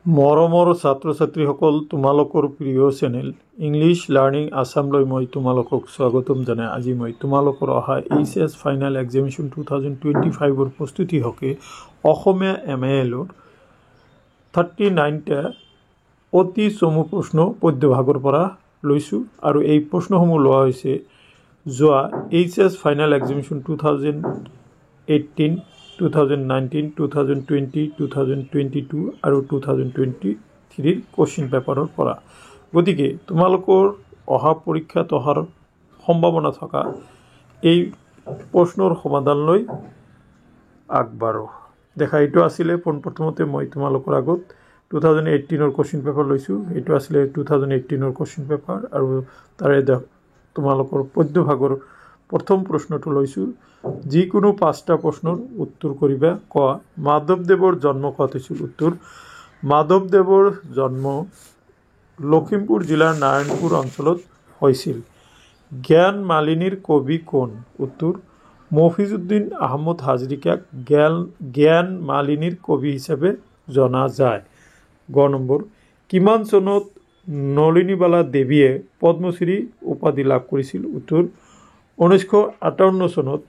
মৰমৰ ছাত্ৰ ছাত্ৰীসকল, তোমালোকৰ প্ৰিয় চেনেল ইংলিছ লাৰ্ণিং আছামলৈ মই তোমালোকক স্বাগতম জনাই আজি মই তোমালোকৰ অহা এইচএছ ফাইনেল এক্সামিনেশ্যন 2025ৰ প্ৰস্তুতি হকে অসমীয়া MILৰ 39টা অতি চমু প্ৰশ্ন পদ্যভাগৰ পৰা লৈছোঁ আৰু এই প্ৰশ্নসমূহ লোৱা হৈছে যোৱা এইচএছ ফাইনেল এক্সামিনেশ্যন 2018 2019, 2020, 2022 আৰু 2023 কোশ্চিন পেপাৰৰ পৰা। গতিকে তোমালোকৰ অহা পৰীক্ষাত অহাৰ সম্ভাৱনা থকা এই প্ৰশ্নৰ সমাধান লৈ আগবাঢ়ো। দেখা এইটো আছিলে পোনপ্ৰথমতে মই তোমালোকৰ আগত 2018ৰ কোশ্চিন পেপাৰ লৈছোঁ। এইটো আছিলে 2018ৰ কোশ্চিন পেপাৰ আৰু তাৰে তোমালোকৰ পদ্যভাগৰ প্ৰথম প্ৰশ্নটো লৈছোঁ। যিকোনো 5টা প্ৰশ্নৰ উত্তৰ কৰিবা। ক, মাধৱদেৱৰ জন্ম ক'ত হৈছিল? উত্তৰ, মাধৱদেৱৰ জন্ম লখিমপুৰ জিলাৰ নাৰায়ণপুৰ অঞ্চলত হৈছিল। জ্ঞান মালিনীৰ কবি কোন? উত্তৰ, মফিজুদ্দিন আহমদ হাজৰিকাক জ্ঞান মালিনীৰ কবি হিচাপে জনা যায়। গ নম্বৰ, কিমান চনত নলিনীবালা দেৱীয়ে পদ্মশ্ৰী উপাধি লাভ কৰিছিল? উত্তৰ, 1958 চনত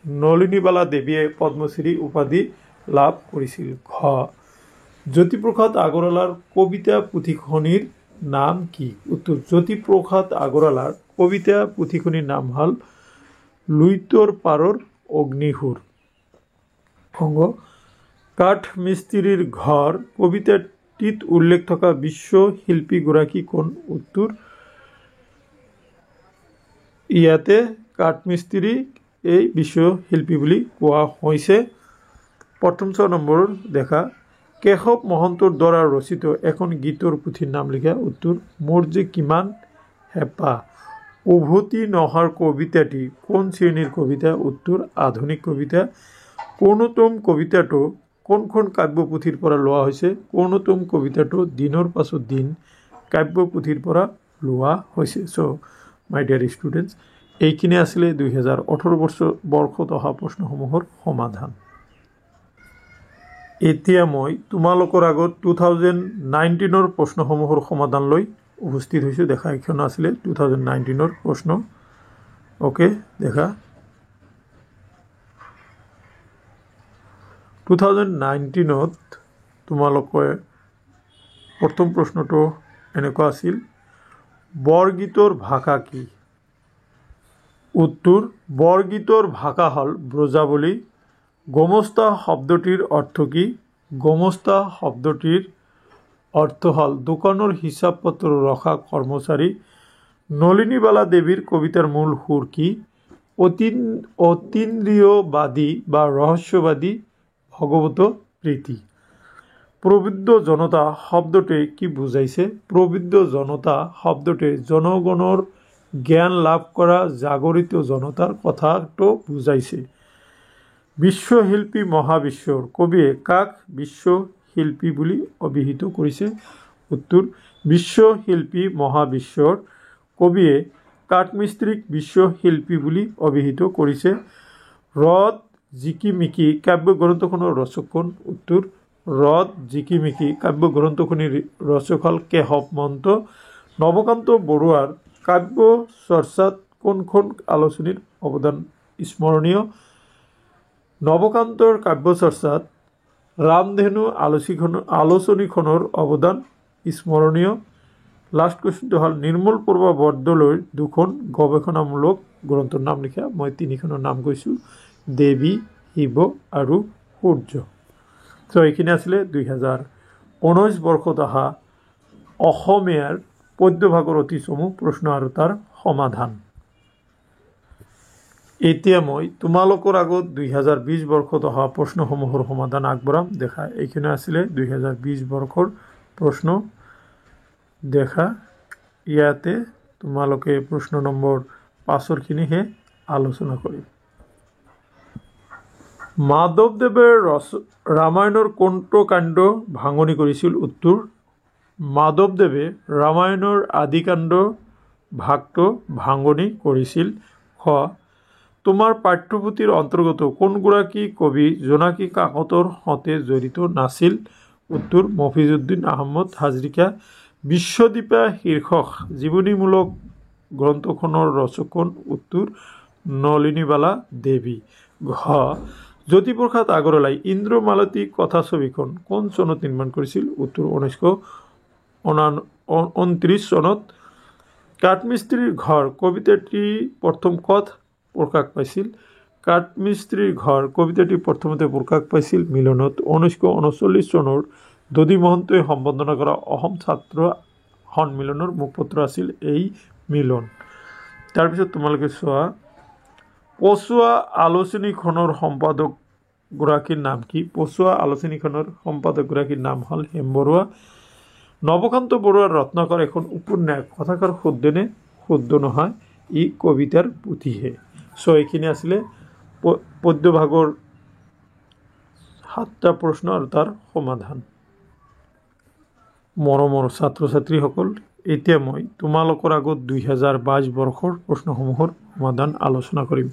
নলিনীবালা দেৱীয়ে পদ্মশ্ৰী উপাধি লাভ কৰিছিল। ঘ, জ্যোতিপ্ৰসাদ আগৰৱালাৰ কবিতা পুথিখনিৰ নাম কি? উত্তৰ, জ্যোতিপ্ৰসাদ আগৰৱালাৰ কবিতা পুথিখনিৰ নাম হ'ল লুইতৰ পাৰৰ অগ্নিসুৰ। অংগ, কাঠমিস্ত্ৰীৰ ঘৰ কবিতাটিত উল্লেখ থকা বিশ্ব শিল্পীগৰাকী কোন? উত্তৰ, ইয়াতে কাঠমিস্ত্ৰী এই বিশ্ব শিল্পী বুলি কোৱা হৈছে। প্ৰথম 6 নম্বৰ দেখা, কেশৱ মহন্তৰ দ্বাৰা ৰচিত এখন গীতৰ পুথিৰ নাম লিখা। উত্তৰ, মোৰ যে কিমান হেঁপাহ। উভতি নহাৰ কবিতাটি কোন শ্ৰেণীৰ কবিতা? উত্তৰ, আধুনিক কবিতা। কৰ্ণতম কবিতাটো কোনখন কাব্যপুথিৰ পৰা লোৱা হৈছে? কৰ্ণতম কবিতাটো দিনৰ পাছত দিন কাব্যপুথিৰ পৰা লোৱা হৈছে। চ' মাই ডিয়াৰ ষ্টুডেণ্টছ, এইখিনি আছিলে 2018 বৰ্ষত অহা প্ৰশ্নসমূহৰ সমাধান। এতিয়া মই তোমালোকৰ আগত 2019ৰ প্ৰশ্নসমূহৰ সমাধান লৈ উপস্থিত হৈছোঁ। দেখা এইখন আছিলে 2019ৰ প্ৰশ্ন। অ'কে, দেখা 2019ত তোমালোকে প্ৰথম প্ৰশ্নটো এনেকুৱা আছিল, বৰগীতৰ ভাষা কি? উত্তৰ, বৰগীতৰ ভাষা হ'ল ব্ৰজাৱলী। গোমস্তা শব্দটিৰ অৰ্থ কি? গোমস্তা শব্দটিৰ অৰ্থ হ'ল দোকানৰ হিচাপ পত্ৰ ৰখা কৰ্মচাৰী। নলিনীবালা দেৱীৰ কবিতাৰ মূল সুৰ কি? অতীন্দ্ৰিয়বাদী বা ৰহস্যবাদী ভগৱত প্ৰীতি। প্ৰবুদ্ধ জনতা শব্দটোৱে কি বুজাইছে? প্ৰবুদ্ধ জনতা শব্দটোৱে জনগণৰ জ্ঞান লাভ কৰা জাগৰিত জনতাৰ কথাটো বুজাইছে। বিশ্বশিল্পী মহাবিশ্বৰ কবিয়ে কাক বিশ্বশিল্পী বুলি অভিহিত কৰিছে? উত্তৰ, বিশ্বশিল্পী মহাবিশ্বৰ কবিয়ে কাঠমিস্ত্ৰীক বিশ্বশিল্পী বুলি অভিহিত কৰিছে। হ্ৰদ জিকিমিকি কাব্যগ্ৰন্থখনৰ ৰচক কোন? উত্তৰ, হ্ৰদ জিকিমিকি কাব্যগ্ৰন্থখনিৰ ৰচক হ'ল কেশৱ মহন্ত। নৱকান্ত বৰুৱাৰ কাব্য চৰ্চাত কোনখন আলোচনীৰ অৱদান স্মৰণীয়? নৱকান্তৰ কাব্য চৰ্চাত ৰামধেনু আলোচনীখনৰ অৱদান স্মৰণীয়। লাষ্ট কুৱেশ্যনটো হ'ল নিৰ্মল প্ৰভা বৰদলৈৰ দুখন গৱেষণামূলক গ্ৰন্থৰ নাম লিখা। মই 3খনৰ নাম কৈছোঁ, দেৱী, শিৱ আৰু সূৰ্য। চ' এইখিনি আছিলে 2019 বৰ্ষত অহা অসমীয়াৰ পদ্যভাগৰ অতি চমু প্ৰশ্ন আৰু তাৰ সমাধান। এতিয়া মই তোমালোকৰ আগত 2020 বৰ্ষত অহা প্ৰশ্নসমূহৰ সমাধান আগবঢ়াম। দেখা এইখিনি আছিলে 2020 বৰ্ষৰ প্ৰশ্ন। দেখা ইয়াতে তোমালোকে প্ৰশ্ন নম্বৰ 5ৰখিনিহে আলোচনা কৰিম। মাধৱদেৱে ৰামায়ণৰ কোনটো কাণ্ড ভাঙনি কৰিছিল? উত্তৰ, মাধৱদেৱে ৰামায়ণৰ আদিকাণ্ড ভাগটো ভাঙনি কৰিছিল। খ, তোমাৰ পাঠ্যপুথিৰ অন্তৰ্গত কোনগৰাকী কবি জোনাকী কাকতৰ সৈতে জড়িত নাছিল? উত্তৰ মফিজউদ্দিন আহমদ হাজৰিকা। বিশ্বদীপা শীৰ্ষক জীৱনীমূলক গ্ৰন্থখনৰ ৰচকন উত্তৰ নলিনীবালা দেৱী। ঘ জ্যোতিপ্ৰসাদ আগৰৱালাই ইন্দ্ৰমালতী কথাছবিখন কোন চনত নিৰ্মাণ কৰিছিল? উত্তৰ 1929 চনত। কাঠমিস্ত্ৰীৰ ঘৰ কবিতাটি প্ৰথম ক'ত প্ৰকাশ পাইছিল? কাঠমিস্ত্ৰীৰ ঘৰ কবিতাটি প্ৰথমতে প্ৰকাশ পাইছিল মিলনত। 1939 চনৰ দধি মহন্তই সম্বোধনা কৰা অসম ছাত্ৰ সন্মিলনৰ মুখপত্ৰ আছিল এই মিলন। তাৰপিছত তোমালোকে চোৱা, পছোৱা আলোচনীখনৰ সম্পাদকগৰাকীৰ নাম কি? পছোৱা আলোচনীখনৰ সম্পাদকগৰাকীৰ নাম হ'ল হেম বৰুৱা। নৱকান্ত বৰুৱাৰ ৰত্নাকৰ এখন উপন্যাস, কথাষাৰ শুদ্ধ নে? শুদ্ধ নহয়, ই কবিতাৰ পুথিহে। এইখিনি আছিলে পদ্যভাগৰ 7টা প্ৰশ্ন আৰু তাৰ সমাধান। মৰমৰ ছাত্ৰ ছাত্ৰীসকল, এতিয়া মই তোমালোকৰ আগত 2022 বৰ্ষৰ প্ৰশ্নসমূহৰ সমাধান আলোচনা কৰিম।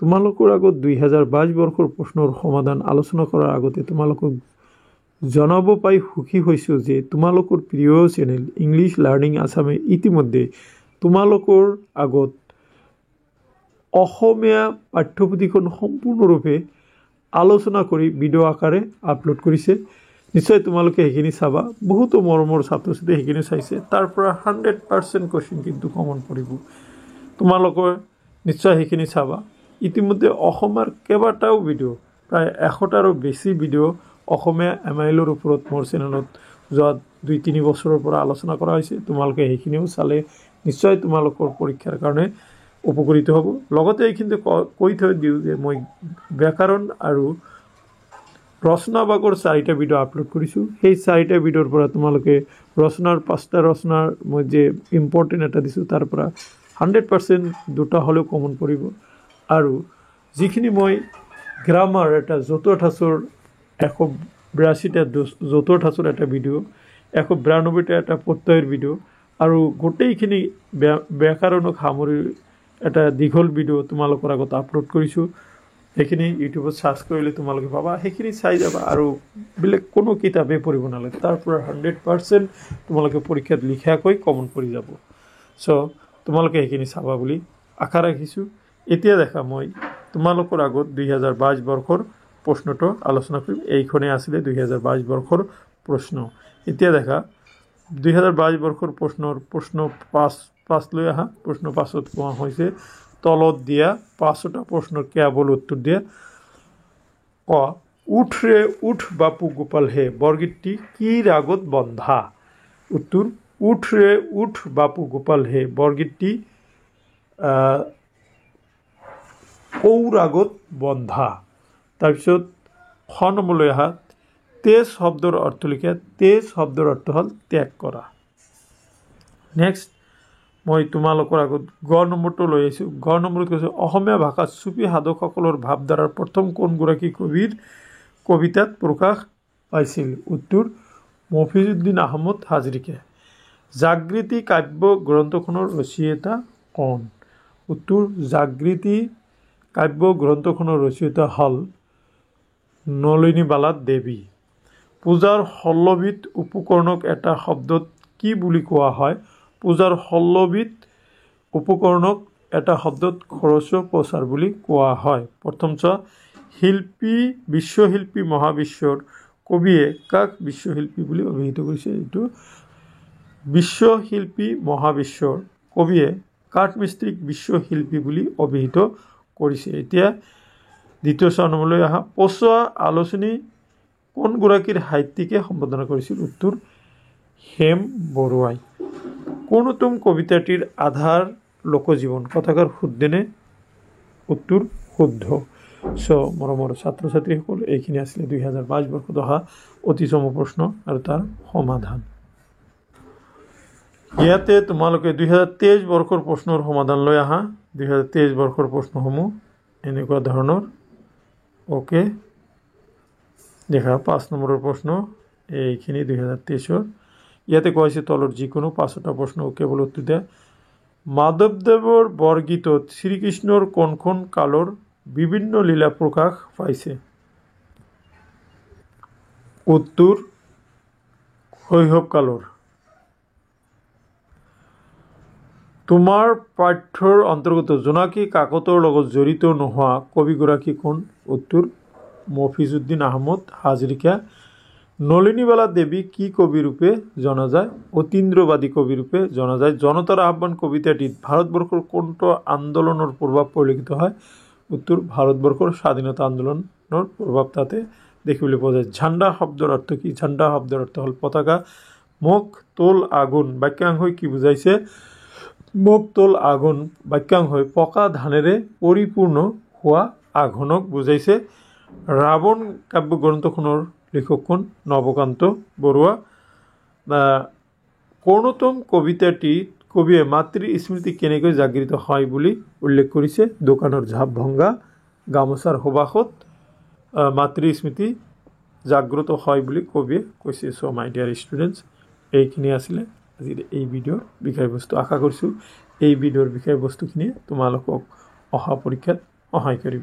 তোমালোকৰ আগত 2022 বৰ্ষৰ প্ৰশ্নৰ সমাধান আলোচনা কৰাৰ আগতে তোমালোকক জনাব পাই সুখী হৈছোঁ যে তোমালোকৰ প্ৰিয় চেনেল ইংলিছ লাৰ্ণিং আছামে ইতিমধ্যে তোমালোকৰ আগত অসমীয়া পাঠ্যপুথিখন সম্পূৰ্ণৰূপে আলোচনা কৰি ভিডিঅ' আকাৰে আপলোড কৰিছে। নিশ্চয় তোমালোকে সেইখিনি চাবা। বহুতো মৰমৰ ছাত্ৰ ছাত্ৰীয়ে সেইখিনি চাইছে। তাৰ পৰা 100% কুৱেশ্যন কিন্তু কমন পৰিব। তোমালোকে নিশ্চয় সেইখিনি চাবা। ইতিমধ্যে অসমৰ কেইবাটাও ভিডিঅ', প্ৰায় 100টাৰো বেছি ভিডিঅ' অসমীয়া MILৰ ওপৰত মোৰ চেনেলত যোৱা 2-3 বছৰৰ পৰা আলোচনা কৰা হৈছে। তোমালোকে সেইখিনিও চালে নিশ্চয় তোমালোকৰ পৰীক্ষাৰ কাৰণে উপকৃত হ'ব। লগতে এইখিনিতে কৈ থৈ দিওঁ যে মই ব্যাকৰণ আৰু ৰচনা ভাগৰ 4টা ভিডিঅ' আপলোড কৰিছোঁ। সেই 4টা ভিডিঅ'ৰ পৰা তোমালোকে ৰচনাৰ 5টা ৰচনাৰ মই যে ইম্পৰ্টেণ্ট এটা দিছোঁ তাৰ পৰা 100% 2টা হ'লেও কমন পৰিব। আৰু যিখিনি মই গ্ৰামাৰ এটা জতুৱা ঠাঁচৰ 182টা জতুৱা ঠাঁচৰ এটা ভিডিঅ', 192টা এটা প্ৰত্যয়ৰ ভিডিঅ' আৰু গোটেইখিনি ব্যাকৰণক সামৰি এটা দীঘল ভিডিঅ' তোমালোকৰ আগত আপলোড কৰিছোঁ। সেইখিনি ইউটিউবত চাৰ্চ কৰিলে তোমালোকে পাবা। সেইখিনি চাই যাবা আৰু বেলেগ কোনো কিতাপেই পঢ়িব নালাগে। তাৰ পৰা 100% তোমালোকে পৰীক্ষাত লিখাকৈ কমন পৰি যাব। তোমালোকে সেইখিনি চাবা বুলি আশা ৰাখিছোঁ। এতিয়া দেখা মই তোমালোকৰ আগত 2022 বৰ্ষৰ প্ৰশ্নটো আলোচনা কৰিম। এইখনেই আছিলে 2022 বৰ্ষৰ প্ৰশ্ন। এতিয়া দেখা 2022 বৰ্ষৰ প্ৰশ্ন 5 লৈ আহা। প্ৰশ্ন 5ত কোৱা হৈছে তলত দিয়া 5টা প্ৰশ্নৰ কেৱল উত্তৰ দিয়া। ক উঠ ৰে উঠ বাপু গোপাল হে বৰগীতটি কি ৰাগত বন্ধা? উত্তৰ উঠ ৰে উঠ বাপু গোপাল হে বৰগীতটি কৌ ৰাগত বন্ধা। তাৰপিছত খ নম্বৰলৈ আহা, তেজ শব্দৰ অৰ্থ লিখা। তেজ শব্দৰ অৰ্থ হ'ল ত্যাগ কৰা। নেক্সট মই তোমালোকৰ আগত গ নম্বৰটো লৈ আহিছোঁ। গ নম্বৰত কৈছোঁ অসমীয়া ভাষাত চুফী সাধকসকলৰ ভাৱধাৰাৰ প্ৰথম কোনগৰাকী কবিৰ কবিতাত প্ৰকাশ পাইছিল? উত্তৰ মফিজউদ্দিন আহমদ হাজৰিকা। জাগৃতি কাব্য গ্ৰন্থখনৰ ৰচয়িতা কোন? উত্তৰ জাগৃতি কাব্য গ্ৰন্থখনৰ ৰচয়িতা হ'ল নলিনীবালা দেৱী। পূজাৰ 16বিধ উপকৰণক এটা শব্দত কি বুলি কোৱা হয়? পূজাৰ 16বিধ উপকৰণক এটা শব্দত ষোড়শোপচাৰ বুলি কোৱা হয়। প্ৰথম চোৱা, বিশ্বশিল্পী মহাবিশ্বৰ কবিয়ে কাক বিশ্বশিল্পী বুলি অভিহিত কৰিছে? এইটো বিশ্বশিল্পী মহাবিশ্বৰ কবিয়ে কাঠমিস্ত্ৰীক বিশ্বশিল্পী বুলি অভিহিত কৰিছে। এতিয়া দ্বিতীয় নম্বৰলৈ আহা, পছোৱা আলোচনী কোনগৰাকীৰ সাহিত্যিকে সম্পাদনা কৰিছিল? উত্তৰ হেম বৰুৱাই। কোনতম কবিতাটিৰ আধাৰ লোকজীৱন? কথাষাৰ শুদ্ধ নে? উত্তৰ শুদ্ধ। মৰমৰ ছাত্ৰ ছাত্ৰীসকল, এইখিনি আছিলে 2022 বৰ্ষত অহা অতি চমু প্ৰশ্ন আৰু তাৰ সমাধান। ইয়াতে তোমালোকে 2023 বৰ্ষৰ প্ৰশ্নৰ সমাধান লৈ আহা। 2023 বৰ্ষৰ প্ৰশ্নসমূহ এনেকুৱা ধৰণৰ। অ'কে, দেখা 5 নম্বৰৰ প্ৰশ্ন এইখিনি 2023-ৰ। ইয়াতে কোৱা হৈছে তলৰ যিকোনো 5টা প্ৰশ্ন কেৱল উত্তৰ দিয়া। মাধৱদেৱৰ বৰগীতত শ্ৰীকৃষ্ণৰ কোনখন কালৰ বিভিন্ন লীলা প্ৰকাশ পাইছে? উত্তৰ শৈশৱকালৰ। তোমাৰ পাঠ্যৰ অন্তৰ্গত জোনাকী কাকতৰ লগত জড়িত নোহোৱা কবিগৰাকী কোন? উত্তৰ মফিজুদ্দিন আহমদ হাজৰিকা। নলিনীবালা দেৱী কি কবিৰূপে জনা যায়? অতীন্দ্ৰবাদী কবিৰূপে জনা যায়। জনতাৰ আহ্বান কবিতাটিত ভাৰতবৰ্ষৰ কোনটো আন্দোলনৰ প্ৰভাৱ পৰিলক্ষিত হয়? উত্তৰ ভাৰতবৰ্ষৰ স্বাধীনতা আন্দোলনৰ প্ৰভাৱ তাতে দেখিবলৈ পোৱা যায়। ঝাণ্ডা শব্দৰ অৰ্থ কি? ঝাণ্ডা শব্দৰ অৰ্থ হ'ল পতাকা। মুখ তোল আগুন বাক্যাংশই কি বুজাইছে? মুখ তোল আগুন বাক্যাংশই পকা ধানেৰে পৰিপূৰ্ণ হোৱা আঘোণক বুজাইছে। ৰাৱণ কাব্যগ্ৰন্থখনৰ লেখক কোন? নৱকান্ত বৰুৱা। কৰ্ণোত্তম কবিতাটিত কবিয়ে মাতৃ স্মৃতি কেনেকৈ জাগৃত হয় বুলি উল্লেখ কৰিছে? দোকানৰ ঝাপ ভংগা গামোচাৰ সুবাসত মাতৃ স্মৃতি জাগ্ৰত হয় বুলি কবিয়ে কৈছে। চ' মাই ডিয়াৰ ষ্টুডেণ্টছ, এইখিনি আছিলে আজিৰ এই ভিডিঅ'ৰ বিষয়বস্তু। আশা কৰিছোঁ এই ভিডিঅ'ৰ বিষয়বস্তুখিনিয়ে তোমালোকক অহা পৰীক্ষাত সহায় কৰিব।